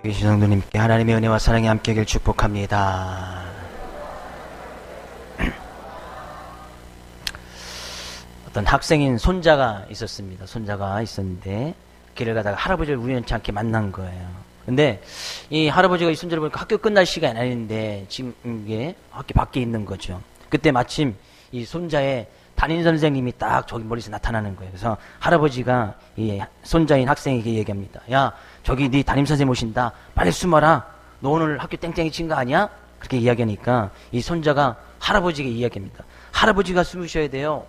계신 성도님께 하나님의 은혜와 사랑이 함께하길 축복합니다. 어떤 학생인 손자가 있었는데 길을 가다가 할아버지를 우연치 않게 만난 거예요. 근데 이 할아버지가 이 손자를 보니까 학교 끝날 시간이 아닌데 지금 이게 학교 밖에 있는 거죠. 그때 마침 이 손자의 담임 선생님이 딱 저기 멀리서 나타나는 거예요. 그래서 할아버지가 이 손자인 학생에게 얘기합니다. 야, 저기 네 담임 선생님 오신다. 빨리 숨어라. 너 오늘 학교 땡땡이 친 거 아니야? 그렇게 이야기하니까 이 손자가 할아버지에게 이야기합니다. 할아버지가 숨으셔야 돼요.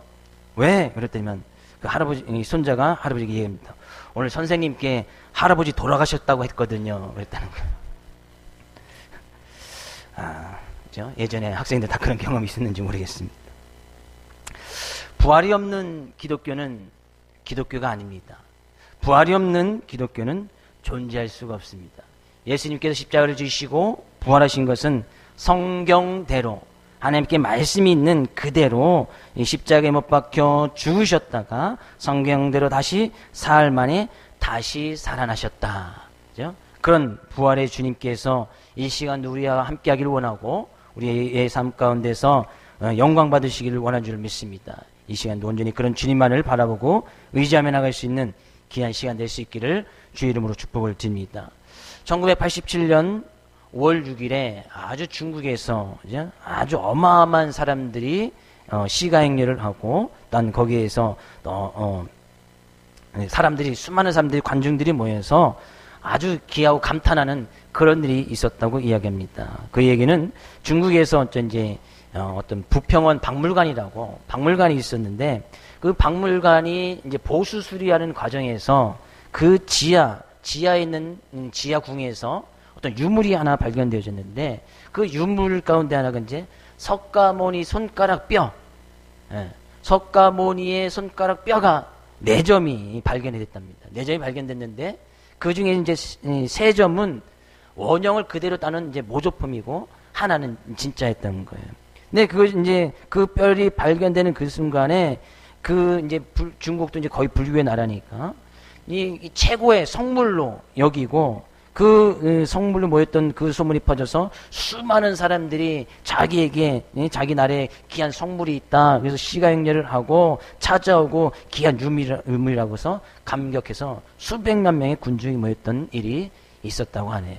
왜? 그랬더니만 그 이 손자가 할아버지에게 얘기합니다. 오늘 선생님께 할아버지 돌아가셨다고 했거든요. 그랬다는 거예요. 그죠? 예전에 학생들 다 그런 경험이 있었는지 모르겠습니다. 부활이 없는 기독교는 기독교가 아닙니다. 부활이 없는 기독교는 존재할 수가 없습니다. 예수님께서 십자가를 지시고 부활하신 것은 성경대로 하나님께 말씀이 있는 그대로 십자가에 못 박혀 죽으셨다가 성경대로 다시 사흘 만에 다시 살아나셨다. 그죠? 그런 부활의 주님께서 이 시간 우리와 함께하기를 원하고 우리의 삶 가운데서 영광 받으시기를 원하는 줄 믿습니다. 이 시간도 온전히 그런 주님만을 바라보고 의지하며 나갈 수 있는 귀한 시간 될 수 있기를 주의 이름으로 축복을 드립니다. 1987년 5월 6일에 아주 중국에서 아주 어마어마한 사람들이 시가행렬을 하고 난 거기에서 수많은 사람들이 관중들이 모여서 아주 기하고 감탄하는 그런 일이 있었다고 이야기합니다. 그 얘기는 중국에서 어떤 부평원 박물관이 있었는데 그 박물관이 이제 보수 수리하는 과정에서 그 지하에 있는 지하궁에서 어떤 유물이 하나 발견되어졌는데 그 유물 가운데 하나가 이제 석가모니 손가락 뼈, 석가모니의 손가락 뼈가 4점이 발견이 됐답니다. 4점이 발견됐는데 그 중에 이제 3점은 원형을 그대로 따는 이제 모조품이고 하나는 진짜였던 거예요. 근데 그 뼈이 발견되는 그 순간에 중국도 이제 거의 불교의 나라니까 이 최고의 성물로 여기고 그 성물로 모였던 그 소문이 퍼져서 수많은 사람들이 자기 나라에 귀한 성물이 있다. 그래서 시가행렬을 하고 찾아오고 귀한 유물이라고 해서 감격해서 수백만 명의 군중이 모였던 일이 있었다고 하네요.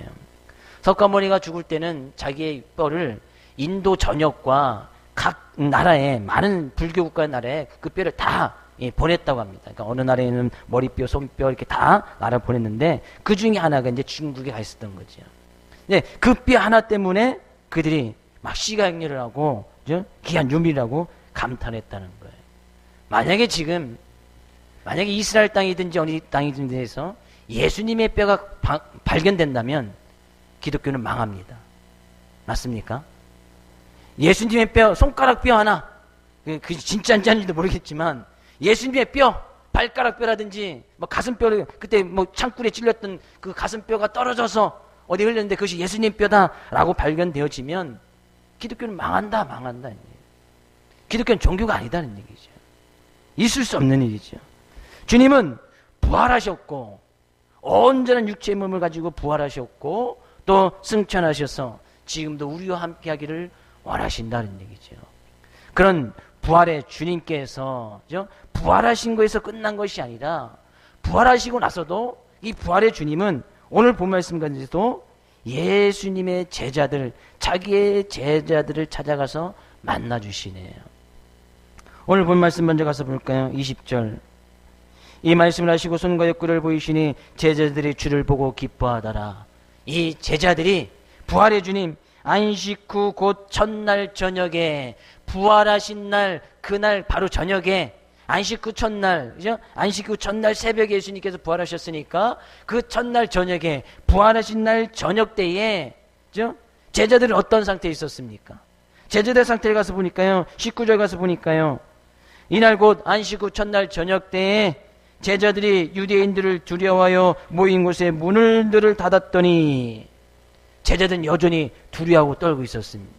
석가모니가 죽을 때는 자기의 뼈를 인도 전역과 각 나라에 많은 불교 국가의 나라에 그 뼈를 다 보냈다고 합니다. 그러니까 어느 나라에는 머리뼈, 손뼈 이렇게 다 나라 보냈는데 그 중에 하나가 이제 중국에 가 있었던 거죠. 네, 그 뼈 하나 때문에 그들이 막 시가행렬을 하고 귀한 유물이라고 감탄했다는 거예요. 만약에 이스라엘 땅이든지 어느 땅이든지 해서 예수님의 뼈가 발견된다면 기독교는 망합니다. 맞습니까? 예수님의 뼈, 손가락 뼈 하나, 그 진짜인지 아닌지도 모르겠지만 예수님의 뼈, 발가락 뼈라든지 가슴 뼈를 그때 창꿀에 찔렸던 그 가슴 뼈가 떨어져서 어디 흘렸는데 그것이 예수님 뼈다라고 발견되어지면 기독교는 망한다. 기독교는 종교가 아니다는 얘기죠. 있을 수 없는 일이죠. 주님은 부활하셨고 온전한 육체의 몸을 가지고 부활하셨고 또 승천하셔서 지금도 우리와 함께하기를 원하신다는 얘기죠. 그런 부활의 주님께서 부활하신 거에서 끝난 것이 아니라 부활하시고 나서도 이 부활의 주님은 오늘 본 말씀 가운데도 예수님의 자기의 제자들을 찾아가서 만나주시네요. 오늘 본 말씀 먼저 가서 볼까요? 20절. 이 말씀을 하시고 손과 옆구리를 보이시니 제자들이 주를 보고 기뻐하더라. 이 제자들이 부활의 주님 안식 후 곧 첫날 저녁에 부활하신 날 그날 바로 저녁에 안식 후 첫날 그죠? 안식 후 첫날 새벽에 예수님께서 부활하셨으니까 그 첫날 저녁에 부활하신 날 저녁 때에 그죠? 제자들은 어떤 상태에 있었습니까? 제자들 상태에 가서 보니까요 19절 가서 보니까요 이날 곧 안식 후 첫날 저녁 때에 제자들이 유대인들을 두려워하여 모인 곳에 문을 늘 닫았더니 제자들은 여전히 두려워하고 떨고 있었습니다.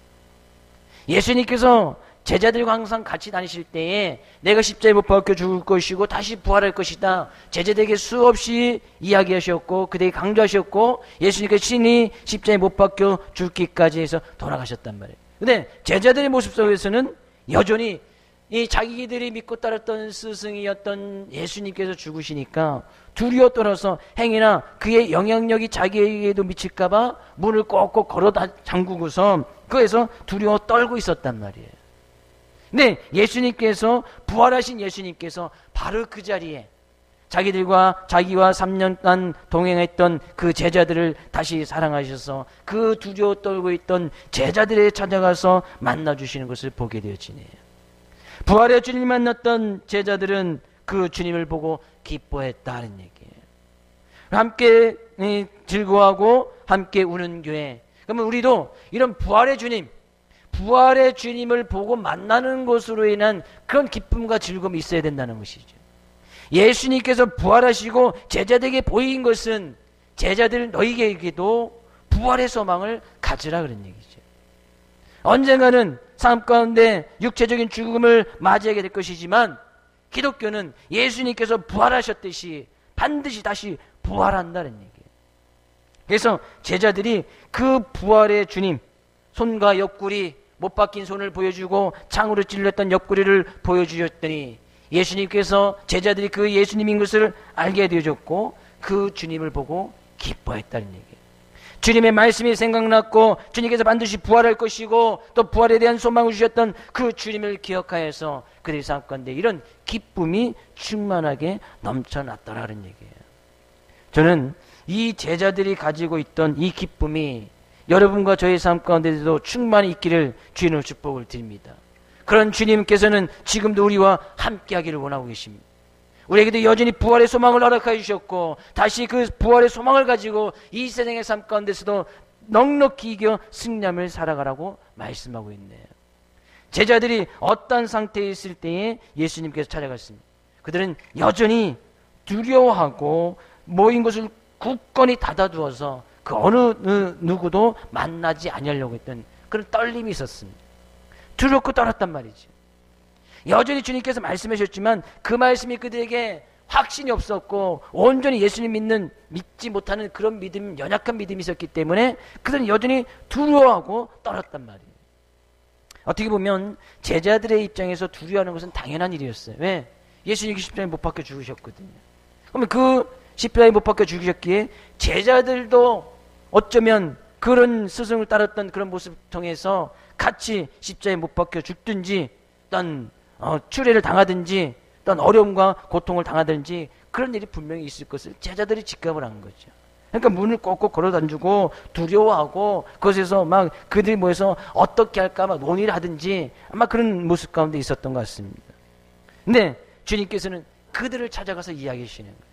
예수님께서 제자들과 항상 같이 다니실 때에 내가 십자가에 못 박혀 죽을 것이고 다시 부활할 것이다. 제자들에게 수없이 이야기하셨고 그들에게 강조하셨고 예수님께서 친히 십자가에 못 박혀 죽기까지 해서 돌아가셨단 말이에요. 근데 제자들의 모습 속에서는 여전히 이 자기들이 믿고 따랐던 스승이었던 예수님께서 죽으시니까 두려워 떨어서 행여나 그의 영향력이 자기에게도 미칠까봐 문을 꼭꼭 걸어 잠그고서 그에서 두려워 떨고 있었단 말이에요. 근데 예수님께서 부활하신 예수님께서 바로 그 자리에 자기와 3년간 동행했던 그 제자들을 다시 사랑하셔서 그 두려워 떨고 있던 제자들에 찾아가서 만나주시는 것을 보게 되어지네요. 부활의 주님 만났던 제자들은 그 주님을 보고 기뻐했다는 얘기예요. 함께 즐거워하고 함께 우는 교회. 그러면 우리도 이런 부활의 주님을 보고 만나는 것으로 인한 그런 기쁨과 즐거움이 있어야 된다는 것이죠. 예수님께서 부활하시고 제자들에게 보인 것은 제자들 너희에게도 부활의 소망을 가지라 그런 얘기죠. 언젠가는 삶 가운데 육체적인 죽음을 맞이하게 될 것이지만 기독교는 예수님께서 부활하셨듯이 반드시 다시 부활한다는 얘기예요. 그래서 제자들이 그 부활의 주님, 손과 옆구리, 못 박힌 손을 보여주고 창으로 찔렸던 옆구리를 보여주셨더니 예수님께서 제자들이 그 예수님인 것을 알게 되어졌고 그 주님을 보고 기뻐했다는 얘기예요. 주님의 말씀이 생각났고 주님께서 반드시 부활할 것이고 또 부활에 대한 소망을 주셨던 그 주님을 기억하여서 그들의 삶 가운데 이런 기쁨이 충만하게 넘쳐났더라는 얘기예요. 저는 이 제자들이 가지고 있던 이 기쁨이 여러분과 저의 삶 가운데도 충만히 있기를 주님의 축복을 드립니다. 그런 주님께서는 지금도 우리와 함께하기를 원하고 계십니다. 우리에게도 여전히 부활의 소망을 허락해 주셨고 다시 그 부활의 소망을 가지고 이 세상의 삶 가운데서도 넉넉히 이겨 승리함을 살아가라고 말씀하고 있네요. 제자들이 어떤 상태에 있을 때에 예수님께서 찾아갔습니다. 그들은 여전히 두려워하고 모인 것을 굳건히 닫아두어서 그 어느 누구도 만나지 않으려고 했던 그런 떨림이 있었습니다. 두렵고 떨었단 말이죠. 여전히 주님께서 말씀하셨지만 그 말씀이 그들에게 확신이 없었고 온전히 예수님 믿지 못하는 그런 믿음, 연약한 믿음이 있었기 때문에 그들은 여전히 두려워하고 떨었단 말이에요. 어떻게 보면 제자들의 입장에서 두려워하는 것은 당연한 일이었어요. 왜? 예수님이 십자가에 못 박혀 죽으셨거든요. 그러면 그 십자가에 못 박혀 죽으셨기에 제자들도 어쩌면 그런 스승을 따랐던 그런 모습을 통해서 같이 십자가에 못 박혀 죽든지 어떤 추례를 당하든지 어떤 어려움과 고통을 당하든지 그런 일이 분명히 있을 것을 제자들이 직감을 한 거죠. 그러니까 문을 꼭꼭 걸어 던지고 두려워하고 그것에서 막 그들이 모여서 어떻게 할까 막 논의를 하든지 아마 그런 모습 가운데 있었던 것 같습니다. 근데 주님께서는 그들을 찾아가서 이야기하시는 거예요.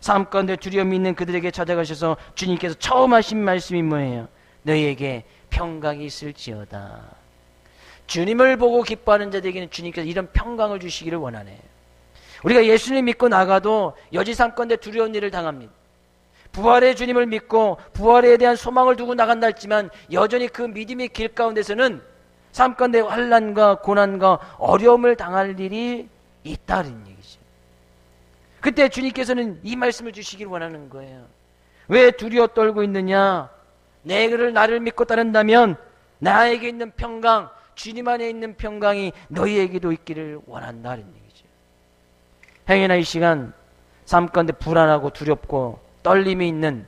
삶 가운데 두려움이 있는 그들에게 찾아가셔서 주님께서 처음 하신 말씀이 뭐예요? 너희에게 평강이 있을지어다. 주님을 보고 기뻐하는 자들에게는 주님께서 이런 평강을 주시기를 원하네요. 우리가 예수님 믿고 나가도 여지 삶 가운데 두려운 일을 당합니다. 부활의 주님을 믿고 부활에 대한 소망을 두고 나간다 했지만 여전히 그 믿음의 길 가운데서는 삶 가운데 환난과 고난과 어려움을 당할 일이 있다는 얘기죠. 그때 주님께서는 이 말씀을 주시기를 원하는 거예요. 왜 두려워 떨고 있느냐? 나를 믿고 따른다면 나에게 있는 평강, 주님 안에 있는 평강이 너희에게도 있기를 원한다는 얘기죠. 행여나 이 시간 삶 가운데 불안하고 두렵고 떨림이 있는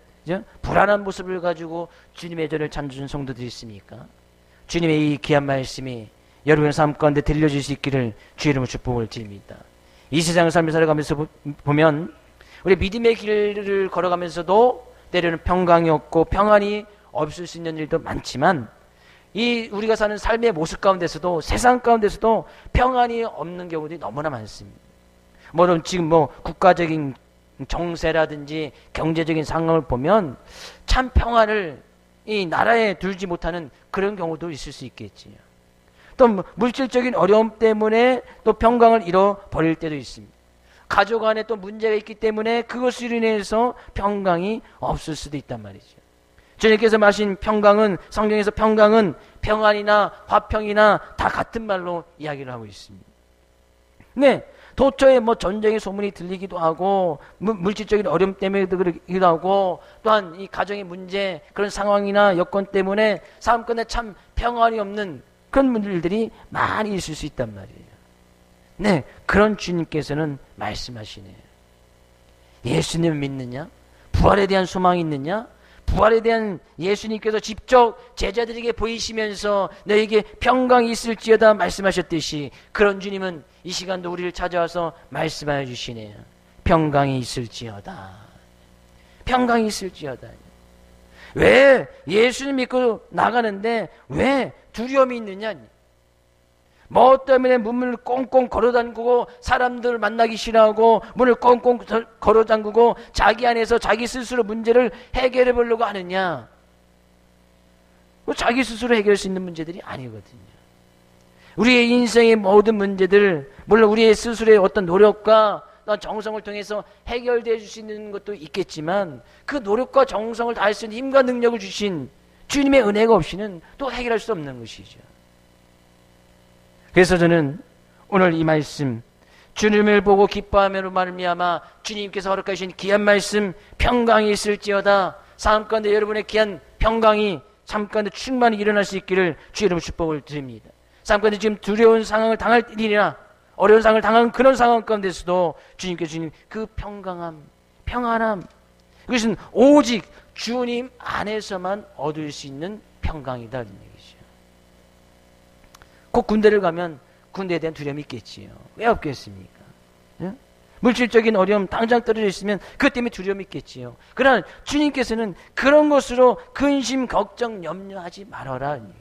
불안한 모습을 가지고 주님의 전을 찾는 성도들이 있습니까? 주님의 이 귀한 말씀이 여러분의 삶 가운데 들려줄 수 있기를 주의 이름으로 축복을 드립니다. 이 세상을 삶을 살아가면서 보면 우리 믿음의 길을 걸어가면서도 때로는 평강이 없고 평안이 없을 수 있는 일도 많지만 이 우리가 사는 삶의 모습 가운데서도 세상 가운데서도 평안이 없는 경우들이 너무나 많습니다. 지금 국가적인 정세라든지 경제적인 상황을 보면 참 평안을 이 나라에 둘지 못하는 그런 경우도 있을 수 있겠지요. 또 물질적인 어려움 때문에 또 평강을 잃어버릴 때도 있습니다. 가족 안에 또 문제가 있기 때문에 그것으로 인해서 평강이 없을 수도 있단 말이죠. 주님께서 마신 평강은, 성경에서 평강은 평안이나 화평이나 다 같은 말로 이야기를 하고 있습니다. 네, 도처에 뭐 전쟁의 소문이 들리기도 하고, 물질적인 어려움 때문에 그러기도 하고, 또한 이 가정의 문제, 그런 상황이나 여건 때문에 삶 가운데 참 평안이 없는 그런 분들이 많이 있을 수 있단 말이에요. 네, 그런 주님께서는 말씀하시네요. 예수님을 믿느냐? 부활에 대한 소망이 있느냐? 부활에 대한 예수님께서 직접 제자들에게 보이시면서 너에게 평강이 있을지어다 말씀하셨듯이, 그런 주님은 이 시간도 우리를 찾아와서 말씀하여 주시네요. 평강이 있을지어다. 평강이 있을지어다. 왜 예수님 믿고 나가는데 왜 두려움이 있느냐? 뭐 때문에 문을 꽁꽁 걸어담그고 사람들을 만나기 싫어하고 문을 꽁꽁 걸어담그고 자기 안에서 자기 스스로 문제를 해결해 보려고 하느냐? 자기 스스로 해결할 수 있는 문제들이 아니거든요. 우리의 인생의 모든 문제들, 물론 우리의 스스로의 어떤 노력과 정성을 통해서 해결되어 줄 수 있는 것도 있겠지만, 그 노력과 정성을 다할 수 있는 힘과 능력을 주신 주님의 은혜가 없이는 또 해결할 수 없는 것이죠. 그래서 저는 오늘 이 말씀, 주님을 보고 기뻐하며 말미암아 주님께서 허락하신 귀한 말씀, 평강이 있을지어다, 삶 가운데 여러분의 귀한 평강이 삶 가운데 충만히 일어날 수 있기를 주 이름으로 축복을 드립니다. 삶 가운데 지금 두려운 상황을 당할 일이나 어려운 상황을 당한 그런 상황 가운데서도 주님께서 주신 그 평강함, 평안함, 그것은 오직 주님 안에서만 얻을 수 있는 평강이다, 이런 얘기죠. 곧 군대를 가면 군대에 대한 두려움이 있겠지요. 왜 없겠습니까? 예? 물질적인 어려움 당장 떨어져 있으면 그것 때문에 두려움이 있겠지요. 그러나 주님께서는 그런 것으로 근심, 걱정, 염려하지 말아라, 이런 얘기죠.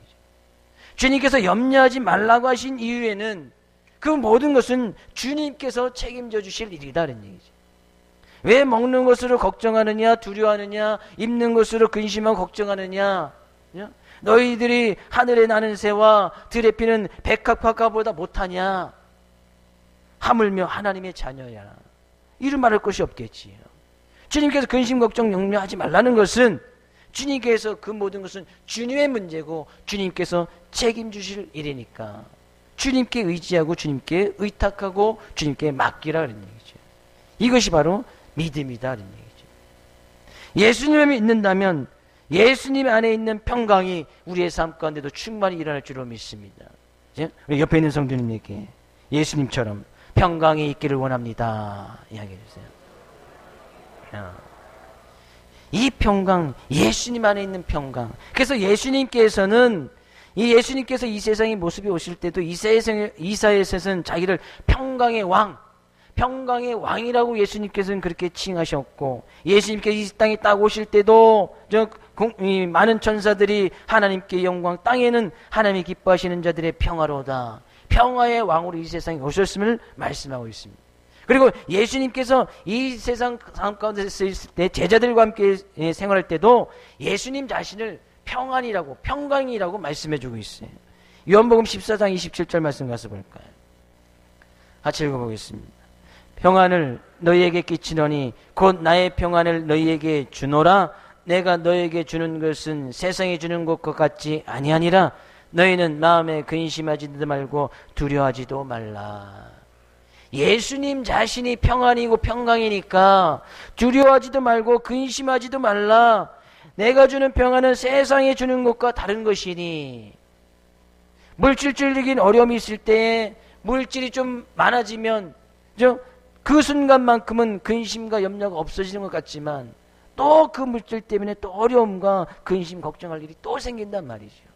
주님께서 염려하지 말라고 하신 이유에는 그 모든 것은 주님께서 책임져 주실 일이다, 이런 얘기죠. 왜 먹는 것으로 걱정하느냐, 두려워하느냐, 입는 것으로 근심하고 걱정하느냐? 예? 너희들이 하늘에 나는 새와 들에 피는 백합화가보다 못하냐? 하물며 하나님의 자녀야. 이런 말할 것이 없겠지요. 주님께서 근심 걱정 염려하지 말라는 것은 주님께서 그 모든 것은 주님의 문제고 주님께서 책임주실 일이니까 주님께 의지하고 주님께 의탁하고 주님께 맡기라, 그런 얘기죠. 이것이 바로 믿음이다, 그런 얘기죠. 예수님을 믿는다면 예수님 안에 있는 평강이 우리의 삶 가운데도 충만히 일어날 줄로 믿습니다. 우리 옆에 있는 성도님에게 예수님처럼 평강이 있기를 원합니다, 이야기해 주세요. 이 평강, 예수님 안에 있는 평강. 그래서 예수님께서는 예수님께서 이 세상의 모습이 오실 때도 이사야서는 자기를 평강의 왕, 평강의 왕이라고 예수님께서는 그렇게 칭하셨고, 예수님께서 이 땅에 딱 오실 때도 많은 천사들이 하나님께 영광, 땅에는 하나님이 기뻐하시는 자들의 평화로다, 평화의 왕으로 이 세상에 오셨음을 말씀하고 있습니다. 그리고 예수님께서 이 세상 삶 가운데 있을 때 제자들과 함께 생활할 때도 예수님 자신을 평안이라고, 평강이라고 말씀해주고 있어요. 요한복음 14장 27절 말씀 가서 볼까요? 같이 읽어보겠습니다. 평안을 너희에게 끼치노니 곧 나의 평안을 너희에게 주노라. 내가 너희에게 주는 것은 세상에 주는 것과 같지 아니하니라. 너희는 마음에 근심하지도 말고 두려워하지도 말라. 예수님 자신이 평안이고 평강이니까 두려워하지도 말고 근심하지도 말라. 내가 주는 평안은 세상에 주는 것과 다른 것이니, 물질적인 어려움이 있을 때에 물질이 좀 많아지면 그 순간만큼은 근심과 염려가 없어지는 것 같지만 또 그 물질 때문에 또 어려움과 근심, 걱정할 일이 또 생긴단 말이죠.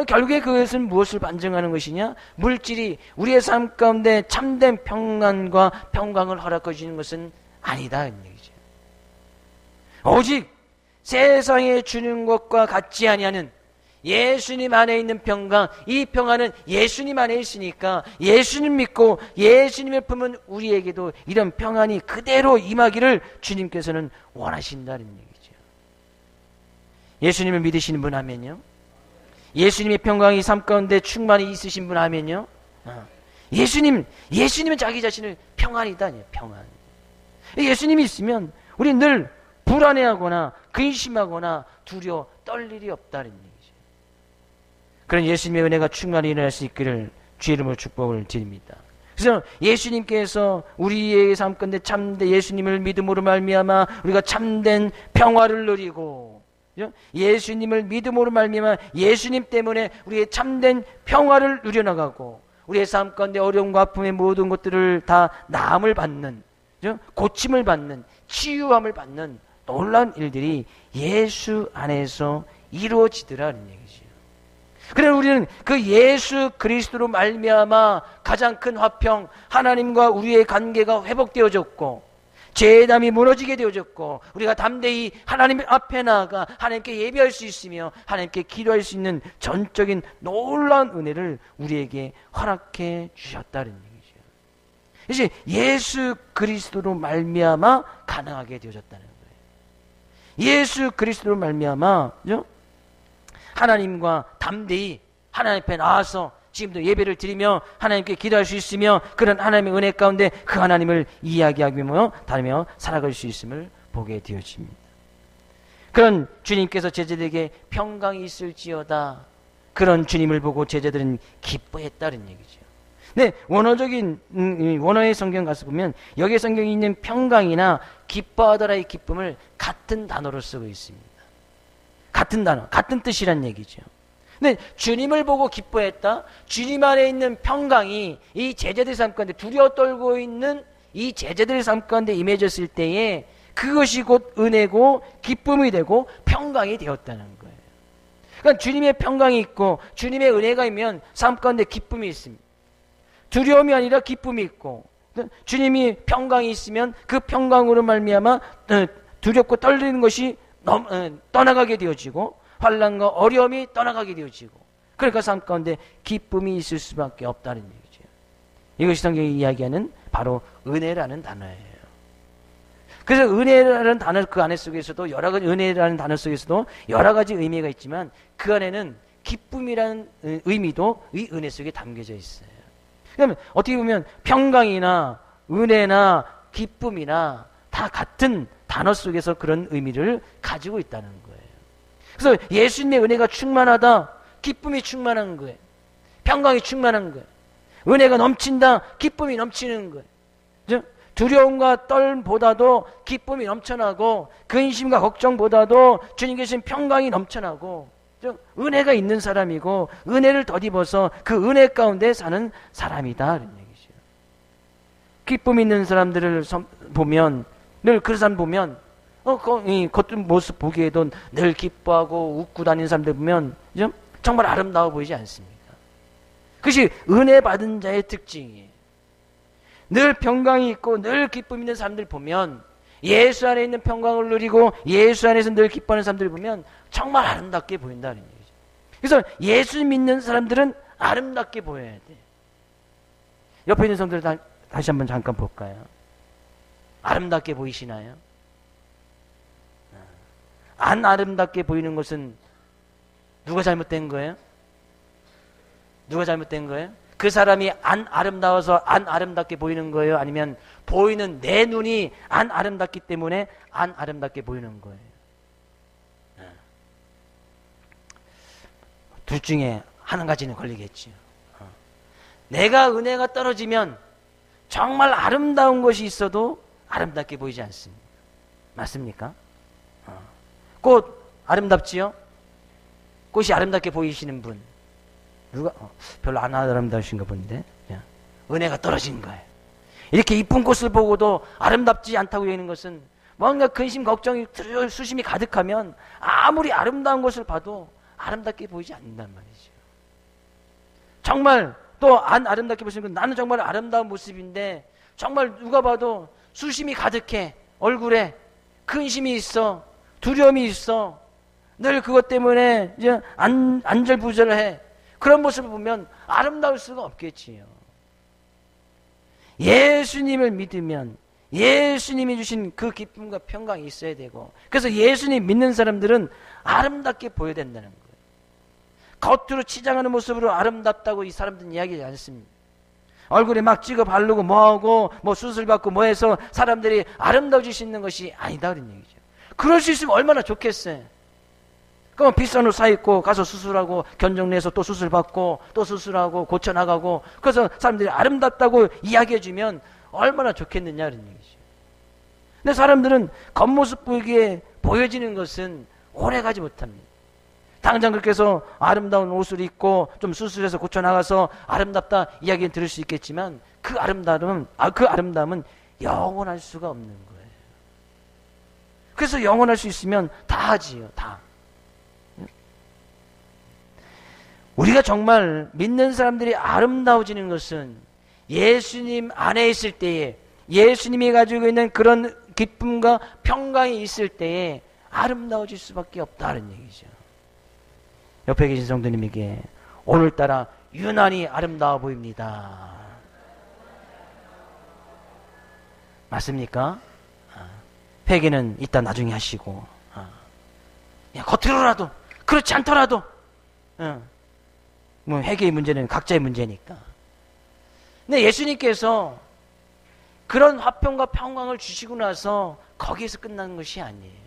결국에 그것은 무엇을 반증하는 것이냐? 물질이 우리의 삶 가운데 참된 평안과 평강을 허락해 주는 것은 아니다, 이런 얘기죠. 오직 세상에 주는 것과 같지 아니하는 예수님 안에 있는 평강, 이 평안은 예수님 안에 있으니까 예수님 믿고 예수님을 품은 우리에게도 이런 평안이 그대로 임하기를 주님께서는 원하신다는 얘기죠. 예수님을 믿으시는 분 하면요, 예수님의 평강이 삶 가운데 충만히 있으신 분 하면요, 예수님은 자기 자신을 평안이다, 평안. 예수님이 있으면 우리 늘 불안해하거나 근심하거나 두려워 떨 일이 없다는 얘기죠. 그런 예수님의 은혜가 충만히 일어날 수 있기를 주의 이름으로 축복을 드립니다. 그래서 예수님께서 우리의 삶 가운데 참된 예수님을 믿음으로 말미암아 우리가 참된 평화를 누리고, 예수님을 믿음으로 말미암아 예수님 때문에 우리의 참된 평화를 누려나가고, 우리의 삶 가운데 어려움과 아픔의 모든 것들을 다 나음을 받는, 고침을 받는, 치유함을 받는 놀라운 일들이 예수 안에서 이루어지더라는 얘기죠. 그래서 우리는 그 예수 그리스도로 말미암아 가장 큰 화평, 하나님과 우리의 관계가 회복되어졌고, 죄담이 무너지게 되어졌고, 우리가 담대히 하나님 앞에 나아가 하나님께 예배할 수 있으며 하나님께 기도할 수 있는 전적인 놀라운 은혜를 우리에게 허락해 주셨다는 얘기죠. 이제 예수 그리스도로 말미암아 가능하게 되어졌다는 거예요. 예수 그리스도로 말미암아 하나님과 담대히 하나님 앞에 나와서 지금도 예배를 드리며 하나님께 기도할 수 있으며, 그런 하나님의 은혜 가운데 그 하나님을 이야기하며 다니며 살아갈 수 있음을 보게 되어집니다. 그런 주님께서 제자들에게 평강이 있을지어다, 그런 주님을 보고 제자들은 기뻐했다는 얘기죠. 네, 원어의 성경 가서 보면 여기 성경에 있는 평강이나 기뻐하더라의 기쁨을 같은 단어로 쓰고 있습니다. 같은 단어, 같은 뜻이란 얘기죠. 근데 주님을 보고 기뻐했다, 주님 안에 있는 평강이 이 제자들의 삶 가운데 두려워 떨고 있는 이 제자들의 삶 가운데 임해졌을 때에 그것이 곧 은혜고 기쁨이 되고 평강이 되었다는 거예요. 그러니까 주님의 평강이 있고 주님의 은혜가 있으면 삶 가운데 기쁨이 있습니다. 두려움이 아니라 기쁨이 있고, 주님이 평강이 있으면 그 평강으로 말미암아 두렵고 떨리는 것이 떠나가게 되어지고, 환난과 어려움이 떠나가게 되어지고, 그러니까 삶 가운데 기쁨이 있을 수밖에 없다는 얘기죠. 이것이 성경이 이야기하는 바로 은혜라는 단어예요. 그래서 은혜라는 단어 그 안에 속에서도 여러 가지, 은혜라는 단어 속에서도 여러 가지 의미가 있지만 그 안에는 기쁨이라는 의미도 이 은혜 속에 담겨져 있어요. 그러면 어떻게 보면 평강이나 은혜나 기쁨이나 다 같은 단어 속에서 그런 의미를 가지고 있다는 거예요. 그래서 예수님의 은혜가 충만하다, 기쁨이 충만한 거예요. 평강이 충만한 거예요. 은혜가 넘친다, 기쁨이 넘치는 거예요. 두려움과 떨보다도 기쁨이 넘쳐나고, 근심과 걱정보다도 주님 계신 평강이 넘쳐나고, 은혜가 있는 사람이고 은혜를 덧입어서 그 은혜 가운데 사는 사람이다, 이런 얘기죠. 기쁨 있는 사람들을 보면, 늘 그 사람 보면 겉은 모습 보기에도 늘 기뻐하고 웃고 다니는 사람들 보면 정말 아름다워 보이지 않습니까? 그것이 은혜 받은 자의 특징이에요. 늘 평강이 있고 늘 기쁨 있는 사람들 보면, 예수 안에 있는 평강을 누리고 예수 안에서 늘 기뻐하는 사람들을 보면 정말 아름답게 보인다는 얘기죠. 그래서 예수 믿는 사람들은 아름답게 보여야 돼. 옆에 있는 성도들 다시 한번 잠깐 볼까요? 아름답게 보이시나요? 안 아름답게 보이는 것은 누가 잘못된 거예요? 누가 잘못된 거예요? 그 사람이 안 아름다워서 안 아름답게 보이는 거예요? 아니면 보이는 내 눈이 안 아름답기 때문에 안 아름답게 보이는 거예요? 둘 중에 한 가지는 걸리겠죠. 내가 은혜가 떨어지면 정말 아름다운 것이 있어도 아름답게 보이지 않습니다. 맞습니까? 꽃 아름답지요? 꽃이 아름답게 보이시는 분 누가 별로 안 아름다우신가 본데, 은혜가 떨어진 거예요. 이렇게 이쁜 꽃을 보고도 아름답지 않다고 여기는 것은 뭔가 근심 걱정이 수심이 가득하면 아무리 아름다운 것을 봐도 아름답게 보이지 않는단 말이죠. 정말 또 안 아름답게 보시는 건 나는 정말 아름다운 모습인데 정말 누가 봐도 수심이 가득해, 얼굴에 근심이 있어, 두려움이 있어, 늘 그것 때문에 이제 안절부절해. 그런 모습을 보면 아름다울 수가 없겠지요. 예수님을 믿으면 예수님이 주신 그 기쁨과 평강이 있어야 되고, 그래서 예수님 믿는 사람들은 아름답게 보여야 된다는 거예요. 겉으로 치장하는 모습으로 아름답다고 이 사람들은 이야기하지 않습니다. 얼굴에 막 찍어 바르고 뭐하고 뭐 수술 받고 뭐해서 사람들이 아름다워질 수 있는 것이 아니다, 그런 얘기죠. 그럴 수 있으면 얼마나 좋겠어요. 그럼 비싼 옷 사입고 가서 수술하고 견적내서 또 수술받고 또 수술하고 고쳐나가고 그래서 사람들이 아름답다고 이야기해주면 얼마나 좋겠느냐 이런 얘기죠. 근데 사람들은 겉모습 보이기에 보여지는 것은 오래가지 못합니다. 당장 그렇게 해서 아름다운 옷을 입고 좀 수술해서 고쳐나가서 아름답다 이야기는 들을 수 있겠지만 그 아름다움은 영원할 수가 없는 거예요. 그래서 영원할 수 있으면 다 하지요. 다. 우리가 정말 믿는 사람들이 아름다워지는 것은 예수님 안에 있을 때에, 예수님이 가지고 있는 그런 기쁨과 평강이 있을 때에 아름다워질 수밖에 없다는 얘기죠. 옆에 계신 성도님에게 오늘따라 유난히 아름다워 보입니다. 맞습니까? 회개는 이따 나중에 하시고, 겉으로라도 그렇지 않더라도 뭐 회개의 문제는 각자의 문제니까. 근데 예수님께서 그런 화평과 평강을 주시고 나서 거기에서 끝나는 것이 아니에요.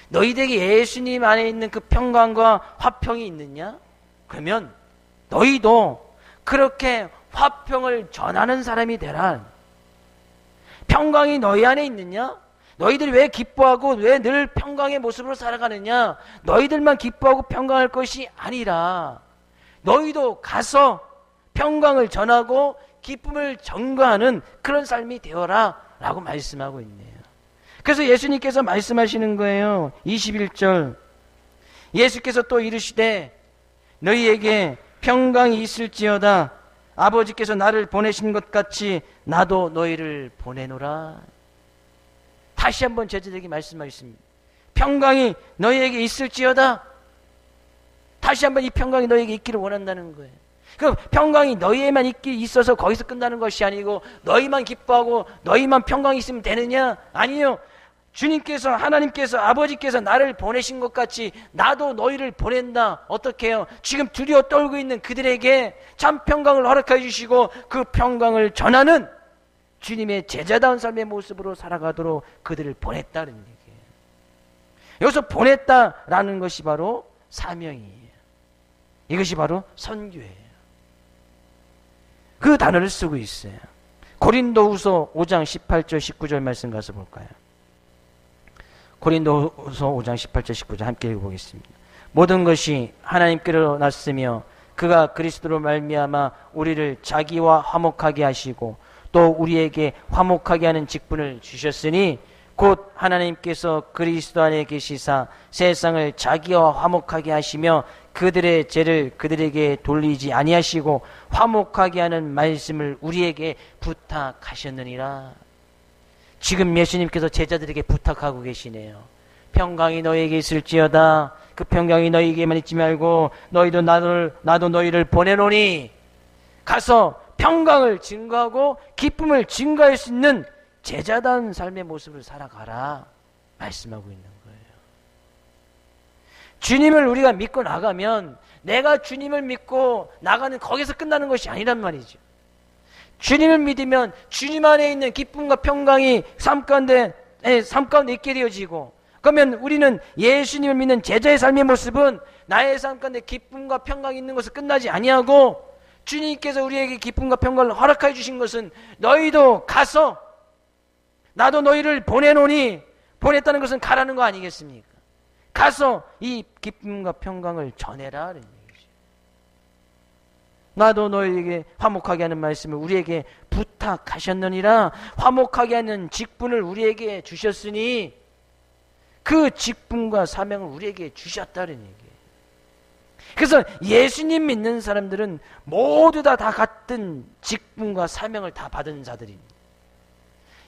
너희들에게 예수님 안에 있는 그 평강과 화평이 있느냐? 그러면 너희도 그렇게 화평을 전하는 사람이 되라. 평강이 너희 안에 있느냐? 너희들이 왜 기뻐하고 왜 늘 평강의 모습으로 살아가느냐? 너희들만 기뻐하고 평강할 것이 아니라 너희도 가서 평강을 전하고 기쁨을 전가하는 그런 삶이 되어라 라고 말씀하고 있네요. 그래서 예수님께서 말씀하시는 거예요. 21절 예수께서 또 이르시되 너희에게 평강이 있을지어다. 아버지께서 나를 보내신 것 같이 나도 너희를 보내노라. 다시 한번 제자들에게 말씀하셨습니다. 평강이 너희에게 있을지어다. 다시 한번 이 평강이 너희에게 있기를 원한다는 거예요. 그 평강이 너희에만 있어서 거기서 끝나는 것이 아니고 너희만 기뻐하고 너희만 평강이 있으면 되느냐? 아니요. 주님께서 하나님께서 아버지께서 나를 보내신 것 같이 나도 너희를 보낸다. 어떻게 해요? 지금 두려워 떨고 있는 그들에게 참 평강을 허락해 주시고 그 평강을 전하는 주님의 제자다운 삶의 모습으로 살아가도록 그들을 보냈다는 얘기예요. 여기서 보냈다라는 것이 바로 사명이에요. 이것이 바로 선교예요. 그 단어를 쓰고 있어요. 고린도후서 5장 18절 19절 말씀 가서 볼까요? 고린도후서 5장 18절 19절 함께 읽어보겠습니다. 모든 것이 하나님께로 났으며 그가 그리스도로 말미암아 우리를 자기와 화목하게 하시고 또 우리에게 화목하게 하는 직분을 주셨으니 곧 하나님께서 그리스도 안에 계시사 세상을 자기와 화목하게 하시며 그들의 죄를 그들에게 돌리지 아니하시고 화목하게 하는 말씀을 우리에게 부탁하셨느니라. 지금 예수님께서 제자들에게 부탁하고 계시네요. 평강이 너희에게 있을지어다. 그 평강이 너희에게만 있지 말고 너희도 나도 너희를 보내노니 가서 평강을 증거하고 기쁨을 증거할 수 있는 제자다운 삶의 모습을 살아가라 말씀하고 있는 거예요. 주님을 우리가 믿고 나가면 내가 주님을 믿고 나가는 거기서 끝나는 것이 아니란 말이죠. 주님을 믿으면 주님 안에 있는 기쁨과 평강이 삶 가운데 있게 되어지고, 그러면 우리는 예수님을 믿는 제자의 삶의 모습은 나의 삶 가운데 기쁨과 평강이 있는 것을 끝나지 아니하고 주님께서 우리에게 기쁨과 평강을 허락해 주신 것은 너희도 가서 나도 너희를 보내노니, 보냈다는 것은 가라는 거 아니겠습니까? 가서 이 기쁨과 평강을 전해라. 나도 너희에게 화목하게 하는 말씀을 우리에게 부탁하셨느니라. 화목하게 하는 직분을 우리에게 주셨으니 그 직분과 사명을 우리에게 주셨다는 얘기예요. 그래서 예수님 믿는 사람들은 모두 다 같은 직분과 사명을 다 받은 자들입니다.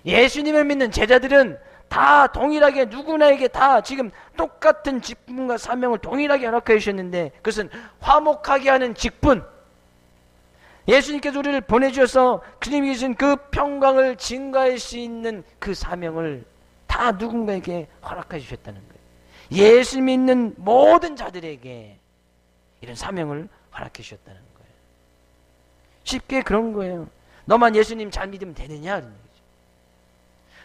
예수님을 믿는 제자들은 다 동일하게 누구나에게 다 지금 똑같은 직분과 사명을 동일하게 허락해 주셨는데 그것은 화목하게 하는 직분, 예수님께서 우리를 보내주셔서 주님이 주신 그 평강을 증가할 수 있는 그 사명을 다 누군가에게 허락해 주셨다는 거예요. 예수 믿는 모든 자들에게 이런 사명을 허락해 주셨다는 거예요. 쉽게 그런 거예요. 너만 예수님 잘 믿으면 되느냐?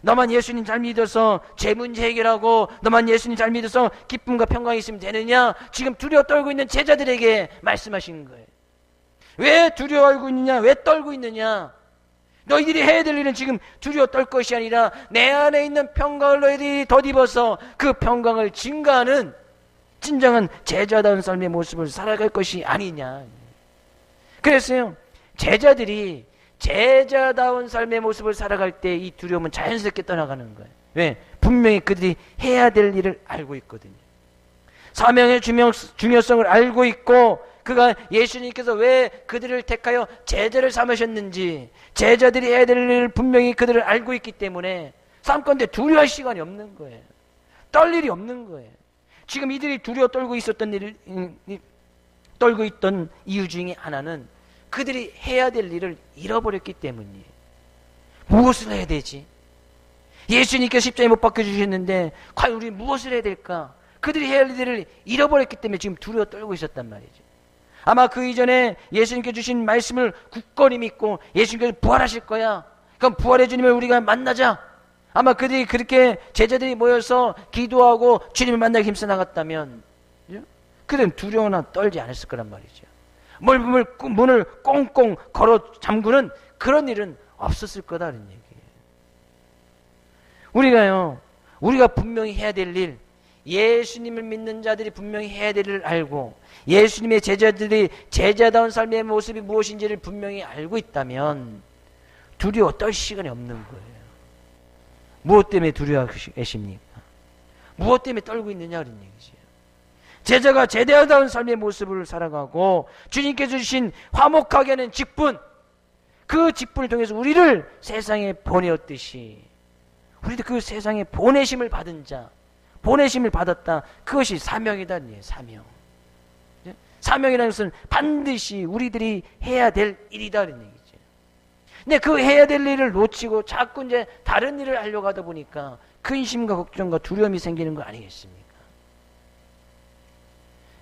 너만 예수님 잘 믿어서 제 문제 해결하고 너만 예수님 잘 믿어서 기쁨과 평강이 있으면 되느냐? 지금 두려워 떨고 있는 제자들에게 말씀하신 거예요. 왜 두려워하고 있느냐? 왜 떨고 있느냐? 너희들이 해야 될 일은 지금 두려워 떨 것이 아니라 내 안에 있는 평강을 너희들이 덧입어서 그 평강을 증가하는 진정한 제자다운 삶의 모습을 살아갈 것이 아니냐. 그랬어요. 제자들이 제자다운 삶의 모습을 살아갈 때 이 두려움은 자연스럽게 떠나가는 거예요. 왜? 분명히 그들이 해야 될 일을 알고 있거든요. 사명의 중요성을 알고 있고 그가 예수님께서 왜 그들을 택하여 제자를 삼으셨는지 제자들이 해야 될 일을 분명히 그들을 알고 있기 때문에 삶가운데 두려워할 시간이 없는 거예요. 떨 일이 없는 거예요. 지금 이들이 두려워 떨고 있던 이유 중에 하나는 그들이 해야 될 일을 잃어버렸기 때문이에요. 무엇을 해야 되지? 예수님께서 십자가에 못 박혀주셨는데 과연 우리 무엇을 해야 될까? 그들이 해야 할 일을 잃어버렸기 때문에 지금 두려워 떨고 있었단 말이죠. 아마 그 이전에 예수님께 주신 말씀을 굳건히 믿고 예수님께서 부활하실 거야. 그럼 부활해 주님을 우리가 만나자. 아마 그들이 그렇게 제자들이 모여서 기도하고 주님을 만나기 힘써 나갔다면 그들은 두려워나 떨지 않았을 거란 말이죠. 문을 꽁꽁 걸어 잠그는 그런 일은 없었을 거다는 얘기예요. 우리가 분명히 해야 될 일, 예수님을 믿는 자들이 분명히 해야 될 일을 알고 예수님의 제자들이 제자다운 삶의 모습이 무엇인지를 분명히 알고 있다면 두려워 떨 시간이 없는 거예요. 무엇 때문에 두려워하십니까? 무엇 때문에 떨고 있느냐 그런 얘기죠. 제자가 제자다운 삶의 모습을 살아가고 주님께서 주신 화목하게 하는 직분, 그 직분을 통해서 우리를 세상에 보내었듯이 우리도 그 세상에 보내심을 받은 자, 보내심을 받았다. 그것이 사명이다. 사명. 사명이라는 것은 반드시 우리들이 해야 될 일이다는 얘기죠. 근데 그 해야 될 일을 놓치고 자꾸 이제 다른 일을 하려고 하다 보니까 근심과 걱정과 두려움이 생기는 거 아니겠습니까?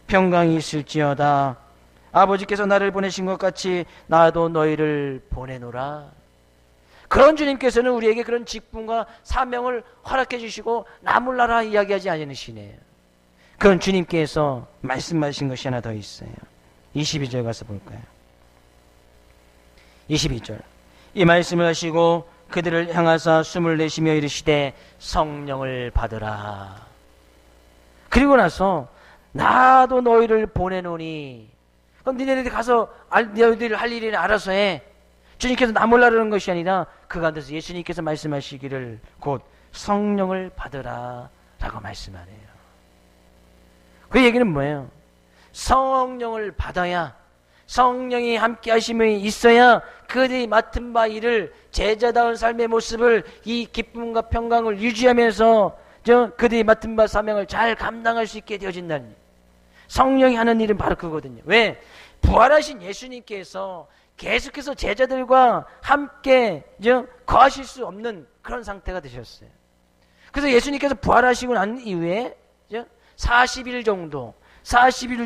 평강이 있을지어다. 아버지께서 나를 보내신 것 같이 나도 너희를 보내노라. 그런 주님께서는 우리에게 그런 직분과 사명을 허락해 주시고 나 몰라라 이야기하지 않으시네요. 그런 주님께서 말씀하신 것이 하나 더 있어요. 22절 가서 볼까요? 22절. 이 말씀을 하시고 그들을 향하사 숨을 내쉬며 이르시되 성령을 받으라. 그리고 나서 나도 너희를 보내노니. 그럼 니네들이 가서 너희들 할 일은 알아서 해. 주님께서 나 몰라라는 것이 아니라 그 가운데서 예수님께서 말씀하시기를 곧 성령을 받으라 라고 말씀하네요. 그 얘기는 뭐예요? 성령을 받아야, 성령이 함께 하심이 있어야 그들이 맡은 바 일을, 제자다운 삶의 모습을, 이 기쁨과 평강을 유지하면서 그들이 맡은 바 사명을 잘 감당할 수 있게 되어진다는, 성령이 하는 일은 바로 그거거든요. 왜? 부활하신 예수님께서 계속해서 제자들과 함께 거하실 수 없는 그런 상태가 되셨어요. 그래서 예수님께서 부활하시고 난 이후에 40일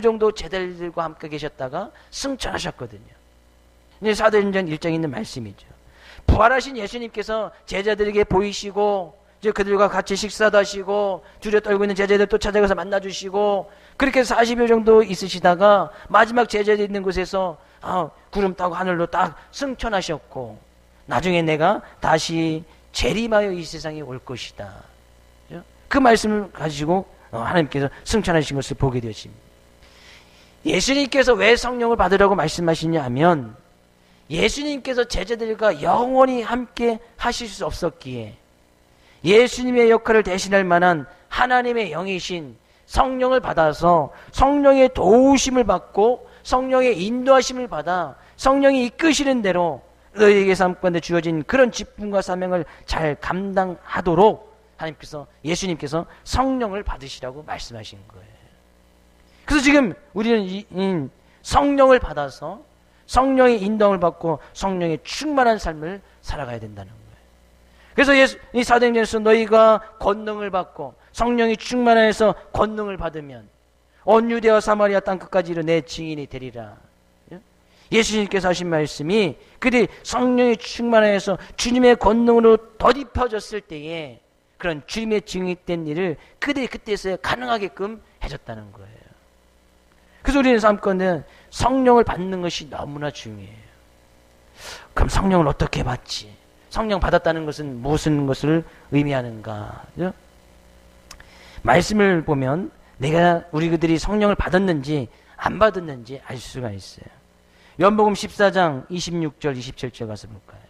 정도 제자들과 함께 계셨다가 승천하셨거든요. 사도행전 1장에 있는 말씀이죠. 부활하신 예수님께서 제자들에게 보이시고 그들과 같이 식사도 하시고 두려워 떨고 있는 제자들 또 찾아가서 만나주시고 그렇게 40일 정도 있으시다가 마지막 제자들 있는 곳에서 구름 타고 하늘로 딱 승천하셨고 나중에 내가 다시 재림하여 이 세상에 올 것이다. 그 말씀을 가지고 하나님께서 승천하신 것을 보게 되었습니다. 예수님께서 왜 성령을 받으라고 말씀하시냐 하면 예수님께서 제자들과 영원히 함께 하실 수 없었기에 예수님의 역할을 대신할 만한 하나님의 영이신 성령을 받아서 성령의 도우심을 받고 성령의 인도하심을 받아 성령이 이끄시는 대로 너희에게 삶 가운데 주어진 그런 직분과 사명을 잘 감당하도록 하나님께서, 예수님께서 성령을 받으시라고 말씀하신 거예요. 그래서 지금 우리는 성령을 받아서 성령의 인도함을 받고 성령의 충만한 삶을 살아가야 된다는 거예요. 그래서 이 사도행전에서 너희가 권능을 받고 성령이 충만해서 권능을 받으면 온 유대와 사마리아 땅끝까지 이르 내 증인이 되리라. 예수님께서 하신 말씀이 그들이 성령의 충만하여서 주님의 권능으로 덧입혀졌을 때에 그런 주님의 증인된 일을 그들이 그때서야 가능하게끔 해줬다는 거예요. 그래서 우리는 삶 가운데 성령을 받는 것이 너무나 중요해요. 그럼 성령을 어떻게 받지? 성령 받았다는 것은 무슨 것을 의미하는가? 그죠? 말씀을 보면 우리 그들이 성령을 받았는지 안 받았는지 알 수가 있어요. 요한복음 14장 26절 27절 가서 볼까요?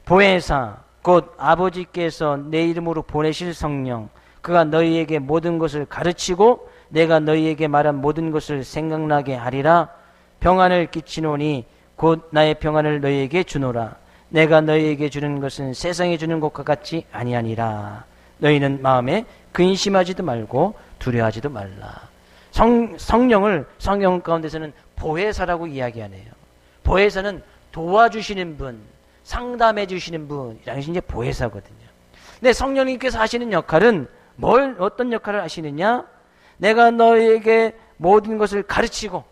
보혜사 곧 아버지께서 내 이름으로 보내실 성령 그가 너희에게 모든 것을 가르치고 내가 너희에게 말한 모든 것을 생각나게 하리라. 평안을 끼치노니 곧 나의 평안을 너희에게 주노라. 내가 너희에게 주는 것은 세상에 주는 것과 같이 아니하니라. 너희는 마음에 근심하지도 말고 두려워하지도 말라. 성령을 성경 가운데서는 보혜사라고 이야기하네요. 보혜사는 도와주시는 분, 상담해 주시는 분이라는 것이 이제 보혜사거든요. 근데 성령님께서 하시는 역할은 어떤 역할을 하시느냐? 내가 너에게 모든 것을 가르치고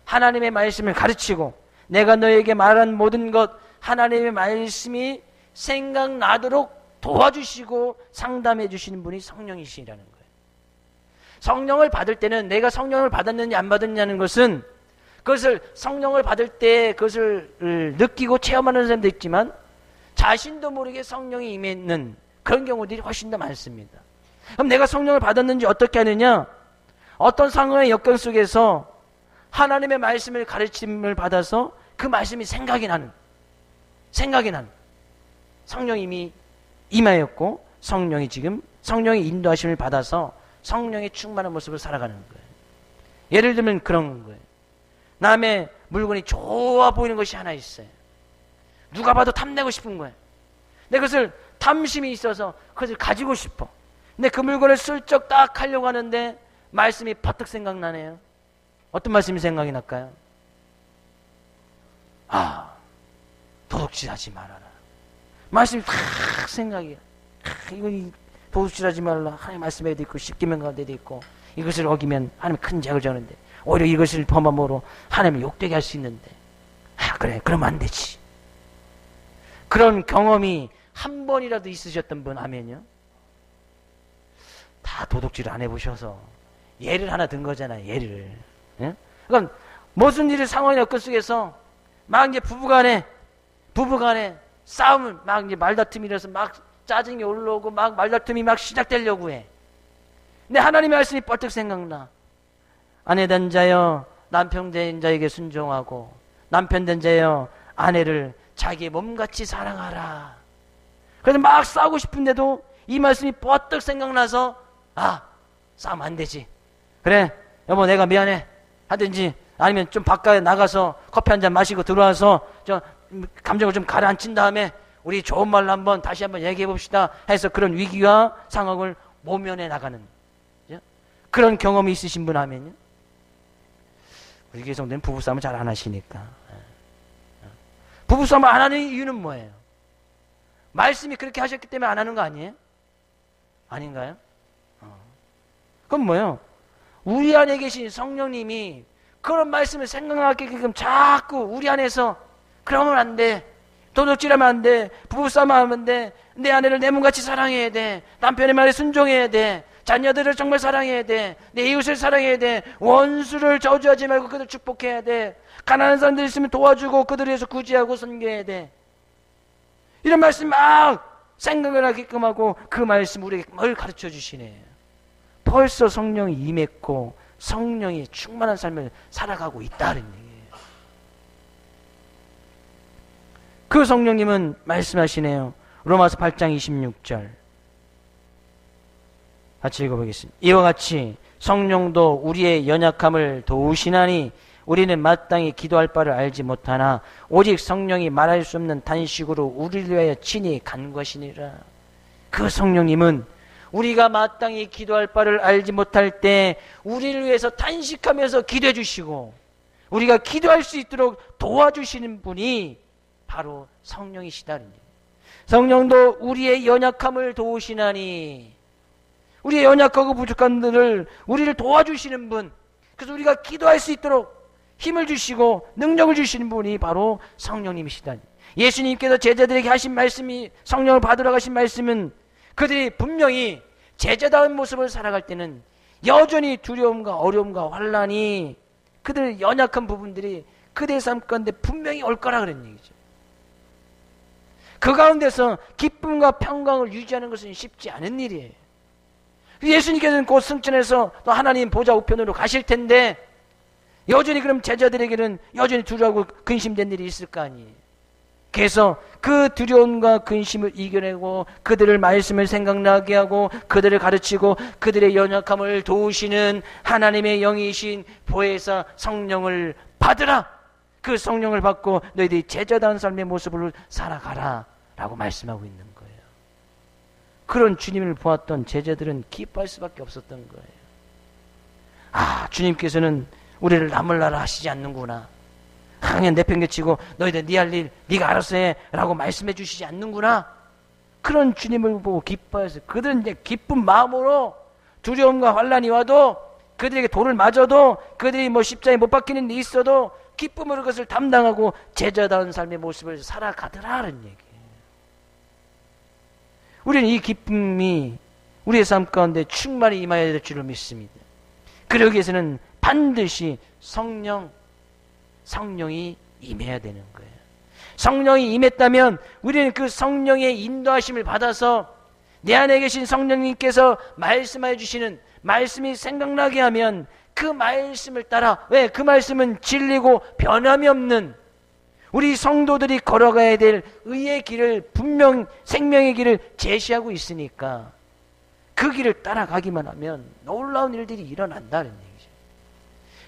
하나님의 말씀을 가르치고 내가 너에게 말한 모든 것 하나님의 말씀이 생각나도록 도와주시고 상담해 주시는 분이 성령이시라는 거예요. 성령을 받을 때는 내가 성령을 받았느냐 안 받았느냐는 것은 그것을 성령을 받을 때 그것을 느끼고 체험하는 사람도 있지만 자신도 모르게 성령이 임했는 그런 경우들이 훨씬 더 많습니다. 그럼 내가 성령을 받았는지 어떻게 하느냐? 어떤 상황의 역경 속에서 하나님의 말씀을 가르침을 받아서 그 말씀이 생각이 나는 성령이 이미 임하였고 성령의 인도하심을 받아서 성령의 충만한 모습을 살아가는 거예요. 예를 들면 그런 거예요. 남의 물건이 좋아 보이는 것이 하나 있어요. 누가 봐도 탐내고 싶은 거예요. 근데 그것을 탐심이 있어서 그것을 가지고 싶어. 근데 그 물건을 슬쩍 딱 하려고 하는데 말씀이 퍼뜩 생각나네요. 어떤 말씀이 생각이 날까요? 도둑질하지 말아라. 말씀이 탁 생각이 이거 도둑질하지 말라. 하나님 말씀에도 있고 십계명 가운데도 있고 이것을 어기면 하나님 큰 죄를 져는데 오히려 이것을 범함으로 하나님을 욕되게 할 수 있는데 그래 그러면 안 되지. 그런 경험이 한 번이라도 있으셨던 분 아멘요? 다 도둑질을 안 해보셔서 예를 하나 든 거잖아요. 예를. 예? 그러니까 무슨 일을 상황이 여건 속에서 막 이제 부부간에 싸움을 막 이제 말다툼이 일어서 막 짜증이 올라오고 막 말다툼이 막 시작되려고 해. 근데 하나님의 말씀이 뻘떡 생각나. 아내 된 자여 남편 된 자에게 순종하고 남편 된 자여 아내를 자기의 몸같이 사랑하라. 그래서 막 싸우고 싶은데도 이 말씀이 뻘떡 생각나서 싸우면 안 되지. 그래 여보 내가 미안해 하든지 아니면 좀 바깥에 나가서 커피 한잔 마시고 들어와서 감정을 좀 가라앉힌 다음에 우리 좋은 말로 다시 한번 얘기해 봅시다 해서 그런 위기와 상황을 모면해 나가는 그런 경험이 있으신 분 하면요. 우리 교회 성도는 부부싸움을 잘 안 하시니까. 부부싸움을 안 하는 이유는 뭐예요? 말씀이 그렇게 하셨기 때문에 안 하는 거 아니에요? 아닌가요? 그럼 뭐예요? 우리 안에 계신 성령님이 그런 말씀을 생각하게끔 자꾸 우리 안에서 그러면 안 돼. 도둑질하면 안 돼. 부부싸움 하면 안 돼. 내 아내를 내 몸같이 사랑해야 돼. 남편의 말에 순종해야 돼. 자녀들을 정말 사랑해야 돼. 내 이웃을 사랑해야 돼. 원수를 저주하지 말고 그들 축복해야 돼. 가난한 사람들 있으면 도와주고 그들을 위해서 구제하고 섬겨야 돼. 이런 말씀 막 생각을 하게끔 하고 그 말씀 우리에게 뭘 가르쳐 주시네. 벌써 성령이 임했고 성령이 충만한 삶을 살아가고 있다는 얘기예요. 그 성령님은 말씀하시네요. 로마서 8장 26절 같이 읽어보겠습니다. 이와 같이 성령도 우리의 연약함을 도우시나니 우리는 마땅히 기도할 바를 알지 못하나 오직 성령이 말할 수 없는 단식으로 우리를 위하여 친히 간구하시니라. 그 성령님은 우리가 마땅히 기도할 바를 알지 못할 때 우리를 위해서 탄식하면서 기도해 주시고 우리가 기도할 수 있도록 도와주시는 분이 바로 성령이시다는 거예요. 성령도 우리의 연약함을 도우시나니 우리의 연약하고 부족한 들을 우리를 도와주시는 분. 그래서 우리가 기도할 수 있도록 힘을 주시고 능력을 주시는 분이 바로 성령님이시다니. 예수님께서 제자들에게 하신 말씀이, 성령을 받으러 가신 말씀은 그들이 분명히 제자다운 모습을 살아갈 때는 여전히 두려움과 어려움과 환난이, 그들 연약한 부분들이 그들의 삶 가운데 분명히 올 거라 그런 얘기죠. 그 가운데서 기쁨과 평강을 유지하는 것은 쉽지 않은 일이에요. 예수님께서는 곧 승천해서 또 하나님 보좌 우편으로 가실 텐데 여전히 그럼 제자들에게는 여전히 두려워하고 근심된 일이 있을 거 아니에요. 그래서 그 두려움과 근심을 이겨내고 그들을 말씀을 생각나게 하고 그들을 가르치고 그들의 연약함을 도우시는 하나님의 영이신 보혜사 성령을 받으라. 그 성령을 받고 너희들이 제자다운 삶의 모습으로 살아가라 라고 말씀하고 있는 거예요. 그런 주님을 보았던 제자들은 기뻐할 수밖에 없었던 거예요. 아, 주님께서는 우리를 나몰라라 하시지 않는구나. 그냥 내팽개치고 너희들 네 할 일 네가 알아서 해 라고 말씀해 주시지 않는구나. 그런 주님을 보고 기뻐해서 그들은 이제 기쁜 마음으로 두려움과 환난이 와도 그들에게 돌을 맞아도 그들이 뭐 십자가에 못 박히는 일이 있어도 기쁨으로 그것을 담당하고 제자다운 삶의 모습을 살아가더라는 얘기예요. 우리는 이 기쁨이 우리의 삶 가운데 충만히 임하여야 될 줄로 믿습니다. 그러기 위해서는 반드시 성령이 임해야 되는 거예요. 성령이 임했다면 우리는 그 성령의 인도하심을 받아서 내 안에 계신 성령님께서 말씀해 주시는 말씀이 생각나게 하면 그 말씀을 따라, 왜? 그 말씀은 진리고 변함이 없는 우리 성도들이 걸어가야 될 의의 길을, 분명 생명의 길을 제시하고 있으니까 그 길을 따라가기만 하면 놀라운 일들이 일어난다는 얘기죠.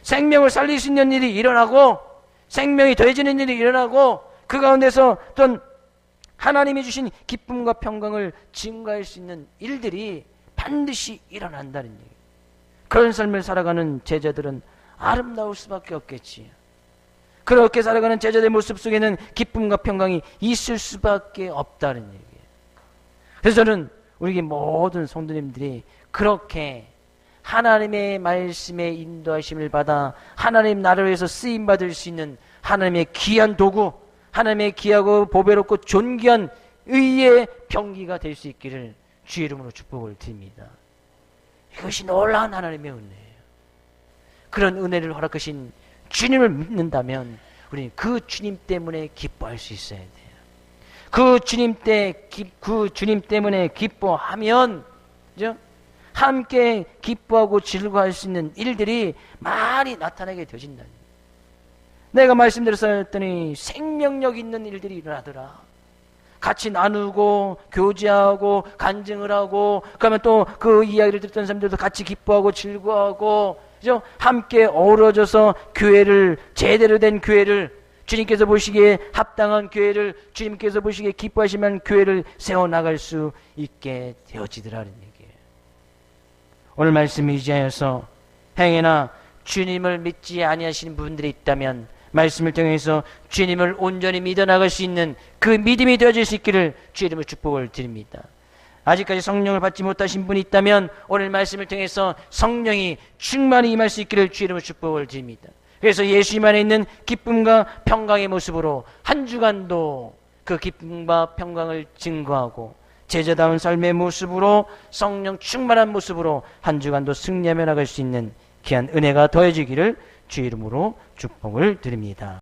생명을 살릴 수 있는 일이 일어나고 생명이 더해지는 일이 일어나고 그 가운데서 어떤 하나님이 주신 기쁨과 평강을 증가할 수 있는 일들이 반드시 일어난다는 얘기예요. 그런 삶을 살아가는 제자들은 아름다울 수밖에 없겠지. 그렇게 살아가는 제자들의 모습 속에는 기쁨과 평강이 있을 수밖에 없다는 얘기예요. 그래서 저는 우리 모든 성도님들이 그렇게 하나님의 말씀에 인도하심을 받아 하나님 나라를 위해서 쓰임받을 수 있는 하나님의 귀한 도구, 하나님의 귀하고 보배롭고 존귀한 의의 병기가 될 수 있기를 주의 이름으로 축복을 드립니다. 이것이 놀라운 하나님의 은혜예요. 그런 은혜를 허락하신 주님을 믿는다면 우리는 그 주님 때문에 기뻐할 수 있어야 돼요. 그 주님 때문에 기뻐하면, 그죠? 함께 기뻐하고 즐거워할 수 있는 일들이 많이 나타나게 되어진다. 내가 말씀드렸더니 생명력 있는 일들이 일어나더라. 같이 나누고 교제하고 간증을 하고 그러면 또 그 이야기를 듣던 사람들도 같이 기뻐하고 즐거워하고, 그죠? 함께 어우러져서 교회를, 제대로 된 교회를, 주님께서 보시기에 합당한 교회를, 주님께서 보시기에 기뻐하실 만한 교회를 세워나갈 수 있게 되어지더라는 얘기예요. 오늘 말씀을 의지하여서 행여나 주님을 믿지 아니하시는 분들이 있다면 말씀을 통해서 주님을 온전히 믿어나갈 수 있는 그 믿음이 되어질 수 있기를 주의 이름으로 축복을 드립니다. 아직까지 성령을 받지 못하신 분이 있다면 오늘 말씀을 통해서 성령이 충만히 임할 수 있기를 주의 이름으로 축복을 드립니다. 그래서 예수님 안에 있는 기쁨과 평강의 모습으로 한 주간도 그 기쁨과 평강을 증거하고 제자다운 삶의 모습으로 성령 충만한 모습으로 한 주간도 승리하며 나갈 수 있는 귀한 은혜가 더해지기를 주의 이름으로 축복을 드립니다.